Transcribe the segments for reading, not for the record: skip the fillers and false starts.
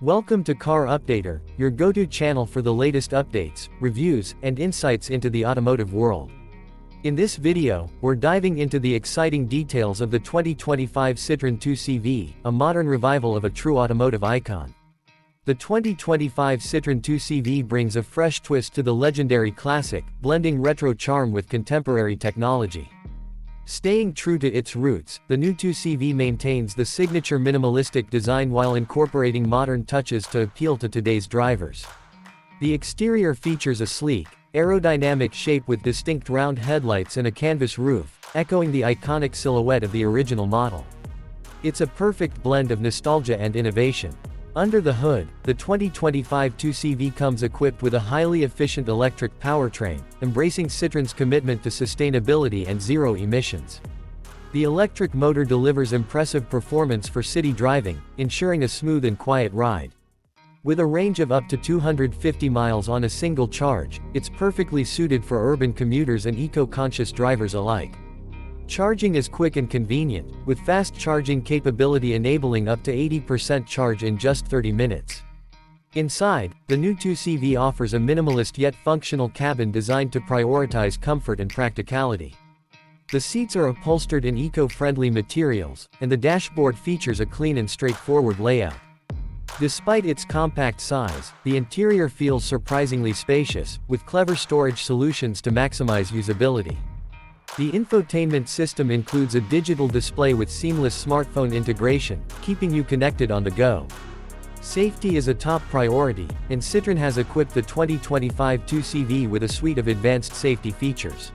Welcome to Car Updater, your go-to channel for the latest updates, reviews, and insights into the automotive world. In this video, we're diving into the exciting details of the 2025 Citroën 2CV, a modern revival of a true automotive icon. The 2025 Citroën 2CV brings a fresh twist to the legendary classic, blending retro charm with contemporary technology. Staying true to its roots, the new 2CV maintains the signature minimalistic design while incorporating modern touches to appeal to today's drivers. The exterior features a sleek, aerodynamic shape with distinct round headlights and a canvas roof, echoing the iconic silhouette of the original model. It's a perfect blend of nostalgia and innovation. Under the hood, the 2025 2CV comes equipped with a highly efficient electric powertrain, embracing Citroën's commitment to sustainability and zero emissions. The electric motor delivers impressive performance for city driving, ensuring a smooth and quiet ride. With a range of up to 250 miles on a single charge, it's perfectly suited for urban commuters and eco-conscious drivers alike. Charging is quick and convenient, with fast charging capability enabling up to 80% charge in just 30 minutes. Inside, the new 2CV offers a minimalist yet functional cabin designed to prioritize comfort and practicality. The seats are upholstered in eco-friendly materials, and the dashboard features a clean and straightforward layout. Despite its compact size, the interior feels surprisingly spacious, with clever storage solutions to maximize usability. The infotainment system includes a digital display with seamless smartphone integration, keeping you connected on the go. Safety is a top priority, and Citroën has equipped the 2025 2CV with a suite of advanced safety features.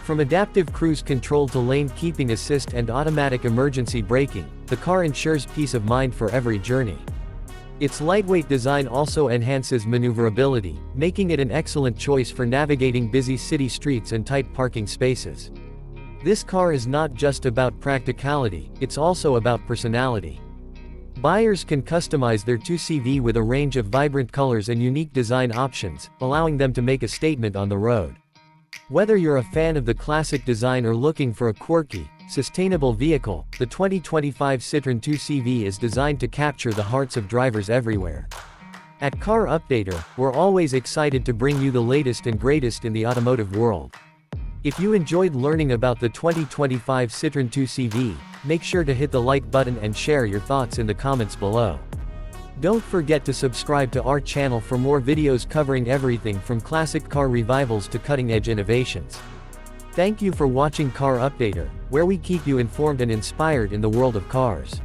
From adaptive cruise control to lane keeping assist and automatic emergency braking, the car ensures peace of mind for every journey. Its lightweight design also enhances maneuverability, making it an excellent choice for navigating busy city streets and tight parking spaces. This car is not just about practicality, it's also about personality. Buyers can customize their 2CV with a range of vibrant colors and unique design options, allowing them to make a statement on the road. Whether you're a fan of the classic design or looking for a quirky, sustainable vehicle, the 2025 Citroën 2CV is designed to capture the hearts of drivers everywhere. At Car Updater, we're always excited to bring you the latest and greatest in the automotive world. If you enjoyed learning about the 2025 Citroën 2CV, make sure to hit the like button and share your thoughts in the comments below. Don't forget to subscribe to our channel for more videos covering everything from classic car revivals to cutting-edge innovations. Thank you for watching Car Updater, where we keep you informed and inspired in the world of cars.